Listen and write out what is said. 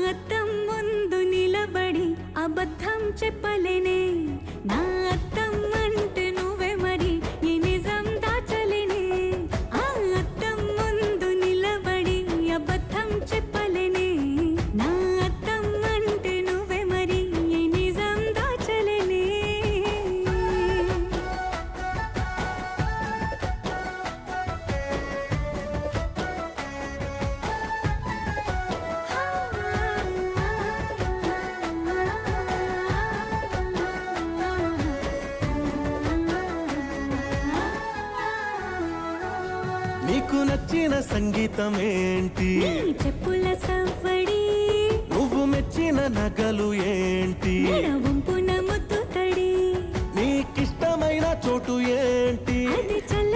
అద్దం ముందు నిలబడి అబద్ధం చెప్పలేనే నా అద్దం అంటే నువ్వే మరి ఈ నిజం దాచలేనే ఆ అద్దం ముందు నిలబడి అబద్ధం చెప్పలేనే నా అద్దం అంటే నువ్వే మరి ఈ నిజం దాచలేనే నీకు నచ్చిన సంగీతం ఏంటి నీ చెప్పుల సవ్వడి నువ్వు మెచ్చిన నగలు ఏంటి వంపున ముద్దు తడి నీకిష్టమైన చోటు ఏంటి అది చల్ల